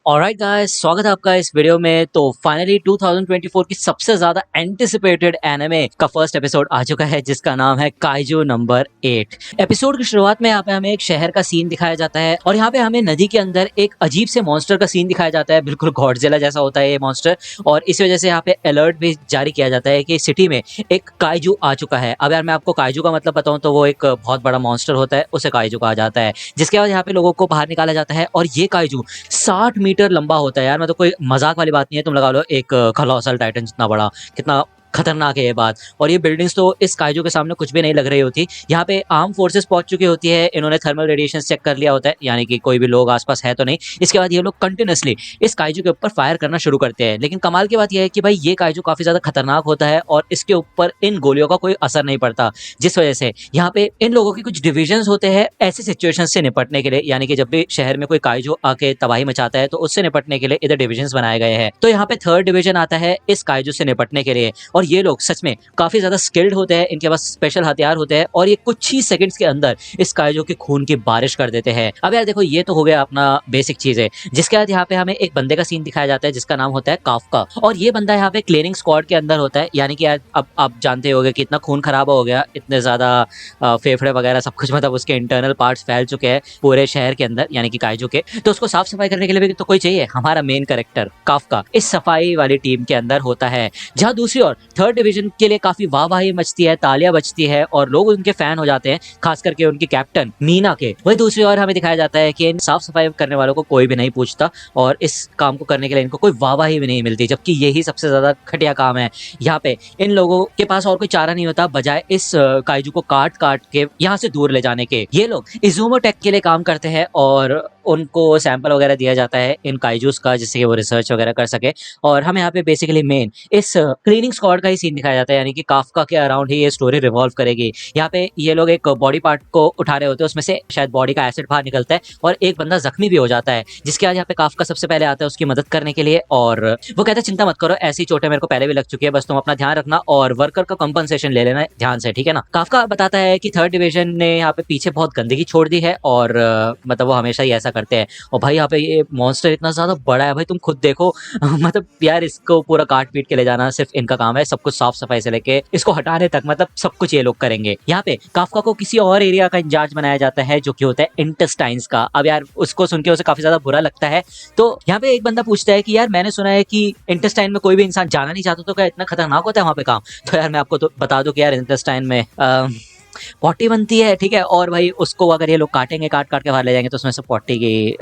Alright guys, स्वागत है आपका इस वीडियो में। तो फाइनली 2024 की सबसे ज्यादा एंटिसिपेटेड एनिमे का फर्स्ट एपिसोड आ चुका है, जिसका नाम है काइजू नंबर 8। एपिसोड की शुरुआत में यहाँ पे हमें एक शहर का सीन दिखाया जाता है और यहाँ पे हमें नदी के अंदर एक अजीब से मॉन्स्टर का सीन दिखाया जाता है। बिल्कुल गॉडजिला जैसा होता है ये मॉन्स्टर, और इस वजह से यहाँ पे अलर्ट भी जारी किया जाता है कि सिटी में एक काइजू आ चुका है। अब यार मैं आपको काइजू का मतलब बताऊं तो वो एक बहुत बड़ा मॉन्स्टर होता है, उसे काइजू कहा जाता है। जिसके बाद यहाँ पे लोगों को बाहर निकाला जाता है और ये काइजू 60 मीटर लंबा होता है। यार मैं तो कोई मजाक वाली बात नहीं है, तुम लगा लो एक कोलोसल टाइटन जितना बड़ा। कितना खतरनाक है ये बात। और ये बिल्डिंग्स तो इस काइजू के सामने कुछ भी नहीं लग रही होती। यहाँ पे आर्म फोर्सेस पहुंच चुकी होती है, इन्होंने थर्मल रेडिएशन चेक कर लिया होता है, यानी कि कोई भी लोग आसपास है तो नहीं। इसके बाद ये लोग कंटिन्यूसली इस काइजू के ऊपर फायर करना शुरू करते हैं। लेकिन कमाल की बात यह है कि भाई ये काइजू काफी ज्यादा खतरनाक होता है और इसके ऊपर इन गोलियों का कोई असर नहीं पड़ता, जिस वजह से यहाँ पे इन लोगों के कुछ डिविजन्स होते हैं ऐसी सिचुएशन से निपटने के लिए। यानी कि जब भी शहर में कोई काइजू आके तबाही मचाता है तो उससे निपटने के लिए इधर डिविजन्स बनाए गए हैं। तो यहाँ पे थर्ड डिवीजन आता है इस काइजू से निपटने के लिए, और ये लोग सच में काफी ज्यादा स्किल्ड होते हैं। इनके पास स्पेशल हथियार होते हैं और ये कुछ ही सेकंड्स के अंदर इस काइजू के खून की बारिश कर देते हैं। अब यार देखो, ये तो हो गया अपना बेसिक चीज है। जिसके बाद यहाँ पे हमें एक बंदे का सीन दिखाया जाता है जिसका नाम होता है काफका, और ये बंदा यहाँ पे क्लीनिंग स्क्वाड के अंदर होता है। यानी कि यार अब आप जानते होंगे कि इतना खून खराब हो गया, इतने ज्यादा फेफड़े वगैरह सब कुछ, मतलब उसके इंटरनल पार्ट्स फैल चुके हैं पूरे शहर के अंदर, यानी कि काइजू के। तो उसको साफ सफाई करने के लिए भी तो कोई चाहिए। हमारा मेन कैरेक्टर काफका इस सफाई वाली टीम के अंदर होता है। जहाँ दूसरी ओर थर्ड डिवीजन के लिए काफी वाहवाही मचती है, तालियां बजती है और लोग उनके फैन हो जाते हैं, खास करके उनकी कैप्टन मीना के। वही दूसरी ओर हमें दिखाया जाता है कि इन साफ सफाई करने वालों को कोई भी नहीं पूछता और इस काम को करने के लिए इनको कोई वाहवाही भी नहीं मिलती, जबकि यही सबसे ज्यादा घटिया काम है। यहाँ पे इन लोगों के पास और कोई चारा नहीं होता बजाय इस काइजू को काट काट के यहाँ से दूर ले जाने के। ये लोग इज़ोमोटेक के लिए काम करते हैं और उनको सैंपल वगैरह दिया जाता है इन काइजूस का, जिससे कि वो रिसर्च वगैरह कर सके। और हमें यहाँ पे बेसिकली मेन इस क्लीनिंग स्क्वाड का ही सीन दिखाया जाता है, यानी कि काफका के अराउंड ही ये स्टोरी रिवॉल्व करेगी। यहाँ पे ये लोग एक बॉडी पार्ट को उठा रहे होते हैं, उसमें से शायद बॉडी का एसिड बाहर निकलता है और एक बंदा जख्मी भी हो जाता है। जिसके बाद यहाँ पे काफका सबसे पहले आता है उसकी मदद करने के लिए, और वो कहता है चिंता मत करो, ऐसी चोटें मेरे को पहले भी लग चुकी है, बस तुम अपना ध्यान रखना और वर्कर का कंपनसेशन ले लेना ध्यान से, ठीक है ना। काफका बताता है कि थर्ड डिवीजन ने यहाँ पे पीछे बहुत गंदगी छोड़ दी है और मतलब वो हमेशा ही ऐसा करते हैं। और भाई यहाँ पे ये मॉन्स्टर इतना ज्यादा बड़ा है, भाई तुम खुद देखो मतलब यार इसको पूरा काट पीट के ले जाना सिर्फ इनका काम है, सब कुछ साफ सफाई से लेके इसको हटाने तक, मतलब सब कुछ ये लोग करेंगे। यहाँ पे काफका को किसी और एरिया का इंचार्ज बनाया जाता है जो कि होता है इंटेस्टाइन्स का। अब यार उसको सुन के उसे काफी ज्यादा बुरा लगता है। तो यहाँ पे एक बंदा पूछता है कि यार मैंने सुना है कि इंटेस्टाइन में कोई भी इंसान जाना नहीं चाहता, तो क्या इतना खतरनाक होता है वहां पे काम? तो यार मैं आपको तो बता दूं कि यार इंटेस्टाइन में पॉटी बनती है, ठीक है। और भाई उसको अगर ये लोग काटेंगे, काट काट के बाहर ले जाएंगे तो उसमें से पॉटी की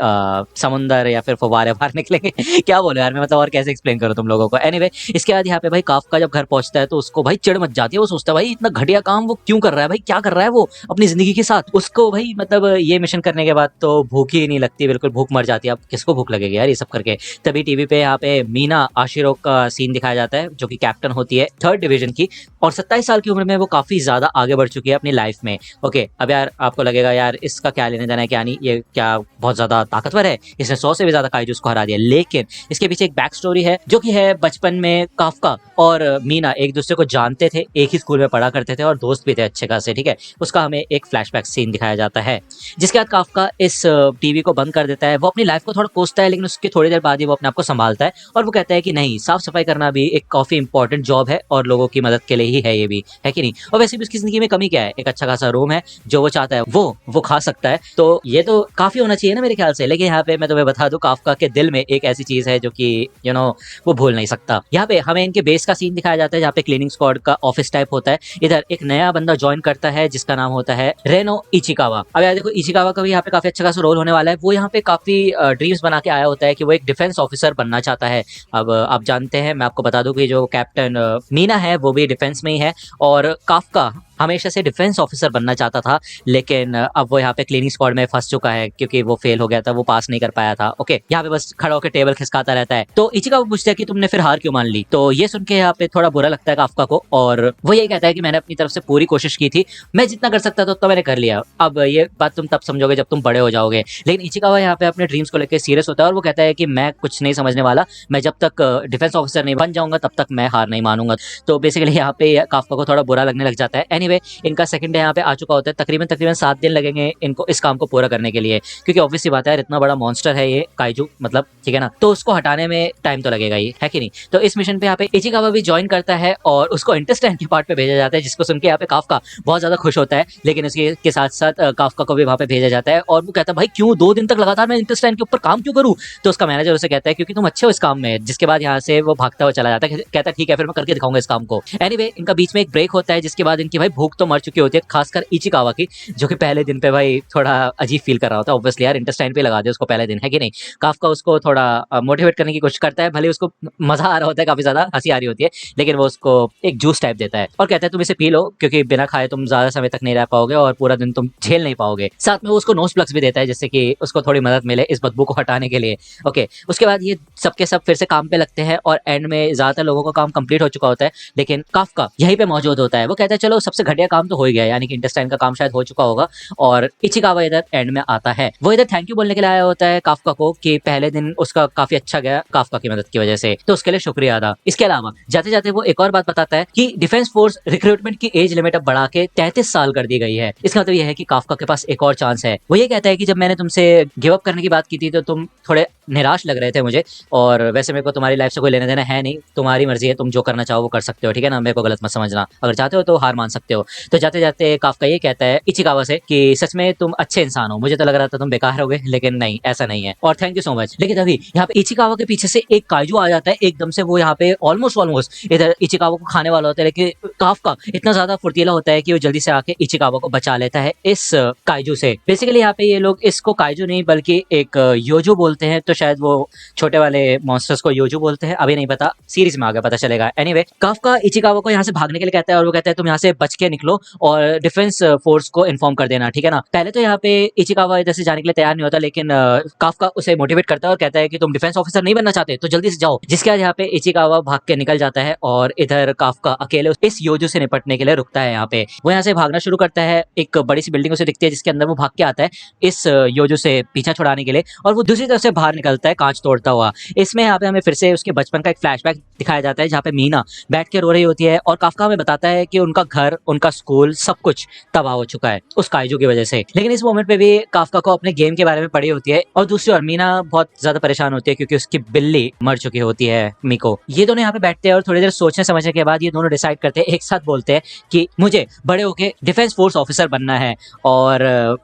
समुंदर या फिर फव्वारे बाहर निकलेंगे क्या बोलो यार मैं, मतलब और कैसे एक्सप्लेन करूं तुम लोगों को। एनीवे, इसके बाद यहाँ पे भाई काफका जब घर पहुंचता है तो उसको भाई चिढ़ मच जाती है। वो सोचता है भाई इतना घटिया काम वो क्यों कर रहा है, भाई क्या कर रहा है वो अपनी जिंदगी के साथ। उसको भाई मतलब ये मिशन करने के बाद तो भूख ही नहीं लगती, बिल्कुल भूख मर जाती है। अब किसको भूख लगेगी यार ये सब करके। तभी टीवी पे यहाँ पे मीना आशिरो का सीन दिखाया जाता है, जो कि कैप्टन होती है थर्ड डिवीजन की, और 27 साल की उम्र में वो काफी ज्यादा आगे बढ़ चुकी है अपनी लाइफ में। ओके, अब यार आपको लगेगा यार इसका क्या लेने देना है, क्या नहीं, ये क्या बहुत ज्यादा ताकतवर है, इसने 100 से भी ज्यादा काइजूस को हरा दिया। लेकिन इसके पीछे एक बैक स्टोरी है, जो कि है बचपन में काफका और मीना एक दूसरे को जानते थे, एक ही स्कूल में पढ़ा करते थे और दोस्त भी थे अच्छे खासे, ठीक है। उसका हमें एक फ्लैशबैक सीन दिखाया जाता है। जिसके बाद काफका इस टीवी को बंद कर देता है। वो अपनी लाइफ को थोड़ा कोसता है, लेकिन उसके थोड़ी देर बाद ही वो अपने आप को संभालता है और वो कहता है कि नहीं, साफ सफाई करना भी एक काफी इंपॉर्टेंट जॉब है और लोगों की मदद के लिए ही है ये भी, है कि नहीं। और वैसे भी उसकी जिंदगी में कमी क्या है, एक अच्छा खासा रूम है, जो वो चाहता है वो खा सकता है, तो ये तो काफी होना चाहिए ना मेरे ख्याल से। लेकिन यहाँ पे मैं तुम्हें बता दूं, काफका के दिल में एक ऐसी चीज है जो कि वो भूल नहीं सकता। यहाँ पे हमें इनके बेस का सीन दिखाया जाता है, जहाँ पे क्लीनिंग स्क्वाड का ऑफिस टाइप होता है। इधर एक नया बंदा ज्वाइन करता है जिसका नाम होता है रेनो इचिकावा। अब यार देखो, इचिकावा का भी यहाँ पे काफी अच्छा खासा रोल होने वाला है। वो यहाँ पे काफी ड्रीम्स बना के आया होता है कि वो एक डिफेंस ऑफिसर बनना चाहता है। अब आप जानते हैं, मैं आपको बता दूं कि जो कैप्टन मीना है वो भी डिफेंस में ही है, और काफका हमेशा से डिफेंस ऑफिसर बनना चाहता था। लेकिन अब वो यहाँ पे क्लीनिंग स्क्वाड में फंस चुका है क्योंकि वो फेल हो गया था, वो पास नहीं कर पाया था। ओके, यहाँ पे बस खड़ा होकर टेबल खिसकाता रहता है। तो इचिका वो पूछता है कि तुमने फिर हार क्यों मान ली। तो ये सुन के यहाँ पे थोड़ा बुरा लगता है काफका को, और वो ये कहता है कि मैंने अपनी तरफ से पूरी कोशिश की थी, मैं जितना कर सकता था तो मैंने कर लिया। अब ये बात तुम तब समझोगे जब तुम बड़े हो जाओगे। लेकिन इचिकावा यहाँ पे अपने ड्रीम्स को लेकर सीरियस होता है और वो कहता है कि मैं कुछ नहीं समझने वाला, मैं जब तक डिफेंस ऑफिसर नहीं बन जाऊंगा तब तक मैं हार नहीं मानूंगा। तो बेसिकली यहाँ पे काफका को थोड़ा बुरा लगने लग जाता है। एनीवे इनका सेकंड डे यहाँ पे आ चुका होता है। तकरीबन 7 दिन लगेंगे इनको इस काम को पूरा करने के लिए, क्योंकि ऑब्वियसली बात है यार, इतना बड़ा मॉन्स्टर है ये काइजू, मतलब ठीक है ना, तो उसको हटाने में टाइम तो लगेगा ही, है कि नहीं। तो इस मिशन पे यहाँ पे इचिकावा भी ज्वाइन करता है और उसको इंटेस्टाइन के पार्ट पे भेजा जाता है, जिसको सुन के यहाँ पे काफका बहुत ज्यादा खुश होता है। लेकिन उसके के साथ साथ काफका को भी वहां पे भेजा जाता है और वो कहता है भाई क्यों 2 दिन तक लगातार मैं इंटेस्टाइन के ऊपर काम क्यों करूं। तो उसका मैनेजर उसे कहता है क्योंकि तुम अच्छे हो इस काम में। जिसके बाद यहाँ से वो भागता हुआ चला जाता है, कहता है ठीक है फिर मैं करके दिखाऊंगा इस काम को। एनीवे इनका बीच में एक ब्रेक होता है, जिसके बाद इनकी भाई भूख तो मर चुकी होती है, खासकर इचिकावा की, जो कि पहले दिन पे भाई थोड़ा अजीब फील कर रहा होता है। ऑब्वियसली यार इंटेस्टाइन पे लगा दे उसको पहले दिन, है कि नहीं। काफका उसको थोड़ा मोटिवेट करने की कोशिश करता है, भले उसको मजा आ रहा होता है, काफी ज्यादा हंसी आ रही होती है, लेकिन वो उसको एक जूस टाइप देता है और कहता है तुम इसे पी लो क्योंकि बिना खाए तुम ज्यादा समय तक नहीं रह पाओगे और पूरा दिन तुम झेल नहीं पाओगे। साथ में वो उसको नोज प्लग्स भी देता है जिससे कि उसको थोड़ी मदद मिले इस बदबू को हटाने के लिए। ओके, उसके बाद ये सबके सब फिर से काम पे लगते हैं और एंड में ज्यादातर लोगों का काम कंप्लीट हो चुका होता है, लेकिन काफका यहीं पे मौजूद होता है। वो कहता है चलो सबसे घटिया काम तो हो ही गया, यानी कि इंटेस्टाइन का काम शायद हो चुका होगा, और इचिकावा इधर एंड में आता है। वो इधर थैंक यू बोलने के लिए आया होता है काफका को कि पहले दिन उसका काफी अच्छा गया काफका की मदद की वजह से, तो उसके लिए शुक्रिया अदा। इसके अलावा जाते जाते वो एक और बात बताता है कि डिफेंस फोर्स रिक्रूटमेंट की एज लिमिट अब बढ़ा के 33 साल कर दी गई है। इसका मतलब यह है कि काफका के पास एक और चांस है। वो ये कहता है कि जब मैंने तुमसे गिव अप करने की बात की थी तो तुम थोड़े निराश लग रहे थे मुझे, और वैसे मेरे को तुम्हारी लाइफ से कोई लेना देना है नहीं, तुम्हारी मर्जी है, तुम जो करना चाहो वो कर सकते हो, ठीक है ना, मेरे को गलत मत समझना, अगर चाहते हो तो हार मान सकते हो। तो जाते जाते काफका ये कहता है इचिकावा से कि सच में तुम अच्छे इंसान हो, मुझे तो लग रहा था तुम बेकार होगे, लेकिन नहीं, ऐसा नहीं है, और थैंक यू सो मच। लेकिन अभी यहाँ पे इचिकावा के पीछे से एक काइजू आ जाता है एकदम से। वो यहाँ पे ऑलमोस्ट इधर इचिकावा को खाने वाला होता है, लेकिन काफका इतना ज्यादा फुर्तीला होता है कि वो जल्दी से आके इचिकावा को बचा लेता है इस काइजू से। बेसिकली यहाँ पे ये लोग इसको काइजू नहीं बल्कि एक योजो बोलते हैं, तो शायद वो छोटे वाले मॉन्स्टर्स को योजो बोलते हैं, अभी नहीं पता, सीरीज में आगे पता चलेगा। एनीवे काफका इचिकावा को यहाँ से भागने के लिए कहता है और वो कहता है तुम यहाँ से बच के निकलो और डिफेंस फोर्स को इन्फॉर्म कर देना, ठीक है ना। पहले तो यहाँ पे इचिकावा इधर से जाने के लिए तैयार नहीं होता, लेकिन काफका उसे मोटिवेट करता है और कहता है कि तुम डिफेंस ऑफिसर नहीं बनना चाहते तो जल्दी से जाओ। जिसके बाद यहाँ पे इचिकावा भाग के निकल जाता है और इधर काफका अकेले इस योजो से निपटने के लिए रुकता है। यहाँ पे वो यहाँ से भागना शुरू करता है, एक बड़ी सी बिल्डिंग उसे दिखती है जिसके अंदर वो भाग के आता है इस योजो से पीछा छुड़ाने के लिए, और वो दूसरी तरफ से बाहर निकलता है कांच तोड़ता हुआ। इसमें यहाँ पे हमें फिर से उसके बचपन का एक फ्लैशबैक दिखाया जाता है जहाँ पे मीना बैठ के रो रही होती है और काफका हमें बताता है कि उनका घर, उनका स्कूल, सब कुछ तबाह हो चुका है उस काइजू की वजह से। लेकिन इस मोमेंट पे भी काफका को अपने गेम के बारे में पड़ी होती है, और दूसरी ओर मीना बहुत ज्यादा परेशान होती है क्योंकि उसकी बिल्ली मर चुकी होती है मिको। ये दोनों यहाँ पे बैठते हैं और थोड़ी देर सोचने समझने के बाद ये दोनों डिसाइड करते हैं, एक साथ बोलते हैं कि मुझे बड़े होके डिफेंस फोर्स ऑफिसर बनना है। और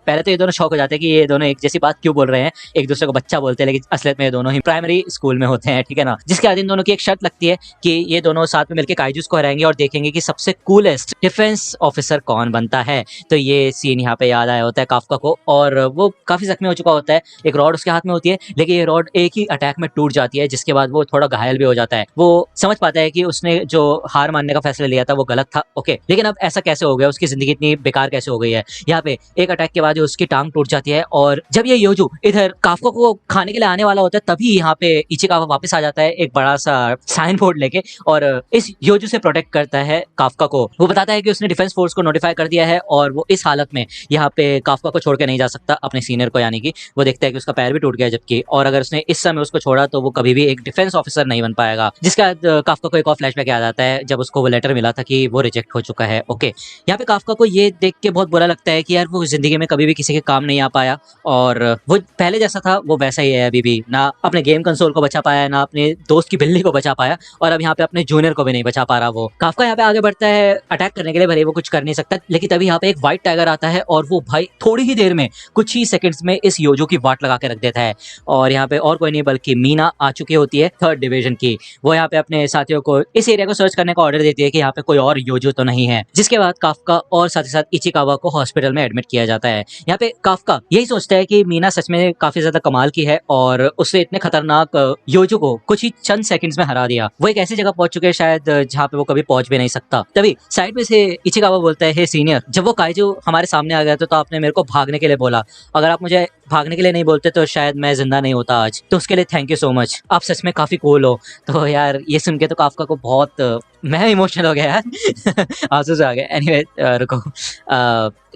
पहले तो ये दोनों शौक हो जाते हैं कि ये दोनों एक जैसी बात क्यों बोल रहे हैं, एक दूसरे को बच्चा बोलते हैं, लेकिन असलियत में ये दोनों ही प्राइमरी स्कूल में होते हैं, ठीक है ना। जिसके बाद इन दोनों की एक शर्त लगती है कि ये दोनों साथ में मिलकर काइजूस को हराएंगे और देखेंगे कि सबसे कूलेस्ट डिफेंस ऑफिसर कौन बनता है। तो ये सीन यहाँ पे याद आया होता है काफका को, और वो काफी जख्मी हो चुका होता है, एक रॉड उसके हाथ में होती है, लेकिन ये रॉड एक ही अटैक में टूट जाती है, जिसके बाद वो थोड़ा घायल भी हो जाता है। वो समझ पाता है कि उसने जो हार मानने का फैसला लिया था वो गलत था, ओके, लेकिन अब ऐसा कैसे हो गया, उसकी जिंदगी इतनी बेकार कैसे हो गई है। यहाँ पे एक अटैक के बाद उसकी टांग टूट जाती है, और जब ये योजो इधर काफका को खाने के लिए आने वाला होता है तभी यहाँ पे इचिकावा वापस आ जाता है एक बड़ा सा साइन बोर्ड लेके, और इस योजो से प्रोटेक्ट करता है काफका को। वो बताता है कि उसने डिफेंस फोर्स को नोटिफाई कर दिया है और वो इस हालत में यहाँ पे काफका को छोड़ के नहीं जा सकता अपने सीनियर को, यानी कि वो देखता है कि उसका पैर भी टूट गया जबकि, और अगर उसने इस समय उसको छोड़ा तो वो कभी भी एक डिफेंस ऑफिसर नहीं बन पाएगा। जिसके बाद काफका को एक और फ्लैशबैक याद आता है जब उसको वो लेटर मिला था कि वो रिजेक्ट हो चुका है। ओके, यहाँ पे काफका को ये देख के बहुत बुरा लगता है कि यार वो जिंदगी में कभी भी किसी के काम नहीं आ पाया, और वो पहले जैसा था वो वैसा ही है अभी भी, ना अपने गेम कंसोल को बचा पाया, ना अपने दोस्त की बिल्ली को बचा पाया, और अब यहाँ पे अपने जूनियर को भी नहीं बचा पा रहा। वो काफका यहाँ पे आगे बढ़ता है अटैक करने के लिए, भले वो कुछ कर नहीं सकता, लेकिन तभी यहाँ पे एक व्हाइट टाइगर आता है और वो भाई थोड़ी ही देर में, कुछ ही सेकंड्स में इस योजो की वाट लगा के रख देता है। और यहाँ पे और कोई नहीं बल्कि मीना आ चुकी होती है 3rd डिवीजन की। वो यहाँ पे अपने साथियों को इस एरिया को सर्च करने का ऑर्डर देती है कि यहाँ पे कोई और योजो तो नहीं है। जिसके बाद काफका और साथ ही साथ इचिकावा को हॉस्पिटल में एडमिट किया जाता है। यहाँ पे काफका यही सोचता है कि मीना सच में काफी ज्यादा कमाल की है और उससे इतने खतरनाक योजो को कुछ ही चंद सेकंड्स में हरा दिया। वो एक ऐसी जगह पहुंच चुके हैं शायद जहाँ पे वो कभी पहुंच भी नहीं सकता। तभी साइड में से इचिकावा बोलता है, हे सीनियर, जब वो काइजू हमारे सामने आ गया तो आपने मेरे को भागने के लिए बोला, अगर आप मुझे भागने के लिए नहीं बोलते तो शायद मैं जिंदा नहीं होता आज, तो उसके लिए थैंक यू सो मच, आप सच में काफी कूल हो। तो यार ये सुन के तो काफका को बहुत मैं इमोशनल हो गया यार आंसू से आ गए। एनीवे रुको,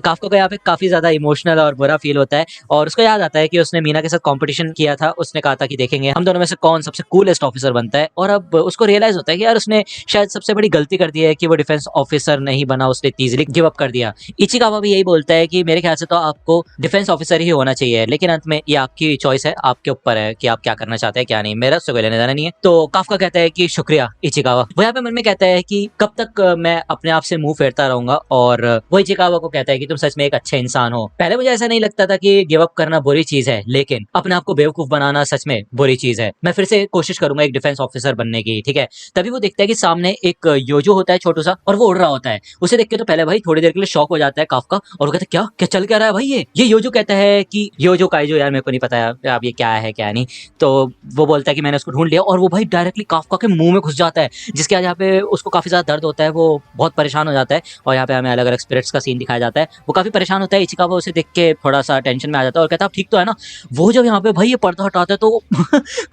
काफका को यहाँ पे काफी ज्यादा इमोशनल और बुरा फील होता है और उसको याद आता है कि उसने मीना के साथ कंपटीशन किया था, उसने कहा था कि देखेंगे हम दोनों में से कौन सबसे कूलेस्ट ऑफिसर बनता है, और अब उसको रियलाइज होता है कि यार उसने शायद सबसे बड़ी गलती कर दी है कि वो डिफेंस ऑफिसर नहीं बना, उसने इजीली गिव अप कर दिया। इचिकावा भी यही बोलता है कि मेरे ख्याल से तो आपको डिफेंस ऑफिसर ही होना चाहिए, लेकिन अंत में ये आपकी चॉइस है, आपके ऊपर है कि आप क्या करना चाहते हैं क्या नहीं, मेरा उससे कोई लेने देना नहीं है। तो काफका कहता है कि शुक्रिया इचिकावा। वो यहाँ पे मन में कहता है कि कब तक मैं अपने आप से मुंह फेरता रहूंगा, और वो इचिकावा को कहता है कि तुम सच में एक अच्छे इंसान हो। पहले मुझे ऐसा नहीं लगता था कि गिव अप करना बुरी चीज है, लेकिन अपने आप को बेवकूफ बनाना सच में बुरी चीज है। मैं फिर से कोशिश करूंगा एक डिफेंस ऑफिसर बनने की, ठीक है। तभी वो देखता है कि सामने एक योजो होता है छोटू सा, और वो उड़ रहा होता है। उसे देख के तो पहले भाई थोड़ी देर के लिए शॉक हो जाता है काफका, और वो कहता है क्या क्या चल क्या रहा है भाई, ये योजो कहता है कि योजो काइजो, यार मेरे को नहीं पता है अब ये क्या है क्या नहीं। तो वो बोलता है कि मैंने उसको ढूंढ लिया, और वो भाई डायरेक्टली काफका के मुंह में घुस जाता है, जिसके यहाँ पे उसको काफी ज्यादा दर्द होता है, वो बहुत परेशान हो जाता है। और यहाँ पे हमें अलग अलग स्पिरिट्स का सीन दिखाया जाता है। वो काफी परेशान होता है, इचिकावा उसे देख के थोड़ा सा टेंशन में आ जाता है और कहता है ठीक तो है ना। वो जब यहाँ पे भाई ये पर्दा हटाता है तो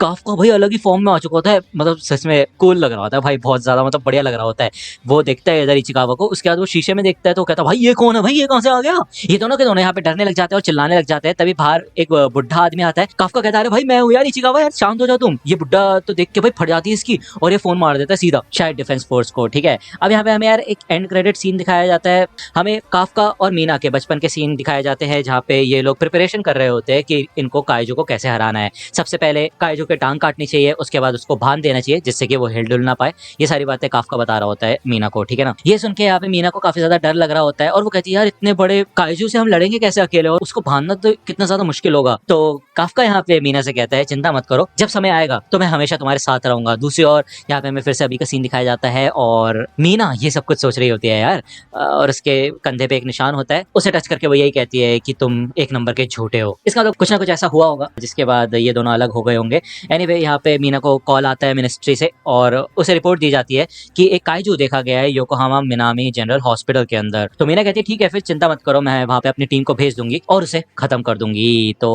काफका भाई अलग ही फॉर्म में आ चुका होता है, मतलब सच में कूल लग रहा होता है भाई, बहुत ज्यादा मतलब बढ़िया लग रहा होता है। वो देखता है इधर इचिकावा को, उसके बाद वो शीशे में देखता है तो कहता है भाई ये कौन है भाई, ये कहां से आ गया। ये दोनों के दोनों यहाँ पे डरने लग जाते हैं और चिल्लाने लग जाते हैं। तभी बाहर एक बुढ़ा आदमी आता है। काफका कहता है भाई मैं हूँ यार इचिकावा, यार शांत हो जाओ तुम। ये बुढ़ा तो देख के भाई फट जाती है इसकी, और ये फोन मार देता है सीधा शायद डिफेंस फोर्स को, ठीक है। अब यहाँ पे हमें यार एक एंड क्रेडिट सीन दिखाया जाता है। हमें काफका और मीना के बचपन के सीन दिखाए जाते हैं, जहाँ पे ये लोग प्रिपरेशन कर रहे होते हैं कि इनको काइजो को कैसे हराना है। सबसे पहले काइजो के टांग काटनी चाहिए, उसके बाद उसको बांध देना चाहिए जिससे कि वो हिल डुल ना पाए। ये सारी बातें काफका बता रहा होता है मीना को, ठीक है ना। ये सुन के यहाँ पे मीना को काफी ज्यादा डर लग रहा होता है, और वो कहती है यार इतने बड़े काइजो से हम लड़ेंगे कैसे अकेले, और उसको बांधना तो कितना ज्यादा मुश्किल होगा। तो काफका यहाँ पे मीना से कहता है चिंता मत करो, जब समय आएगा तो मैं हमेशा तुम्हारे साथ रहूंगा। दूसरी ओर यहाँ पे हमें फिर से अभी का सीन दिखाया जाता है, और मीना ये सब कुछ सोच रही होती है यार, और उसके कंधे पे एक निशान होता है, उसे टच करके वो यही कहती है कि तुम एक नंबर के झूठे हो। इसका तो कुछ ना कुछ ऐसा हुआ होगा जिसके बाद ये दोनों अलग हो गए होंगे। एनीवे यहाँ पे मीना को कॉल आता है मिनिस्ट्री से, और उसे रिपोर्ट दी जाती है कि एक काइजू देखा गया है योकोहामा मिनामी जनरल हॉस्पिटल के अंदर। तो मीना कहती है ठीक है फिर चिंता मत करो, मैं वहाँ पे अपनी टीम को भेज दूंगी और उसे खत्म कर दूंगी। तो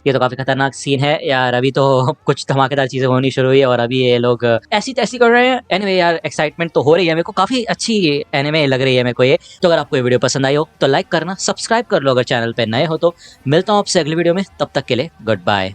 ये तो काफी खतरनाक सीन है यार। अभी तो कुछ धमाकेदार चीजें होनी शुरू हुई है और अभी ये लोग ऐसी तैसी कर रहे हैं। एनीवे यार एक्साइटमेंट तो हो रही है मेरे को, काफी अच्छी एनिमे लग रही है मेरे को ये। तो अगर आपको ये वीडियो पसंद आई हो तो लाइक करना, सब्सक्राइब कर लो अगर चैनल पे नए हो तो। मिलता हूँ आपसे अगली वीडियो में, तब तक के लिए गुड बाय।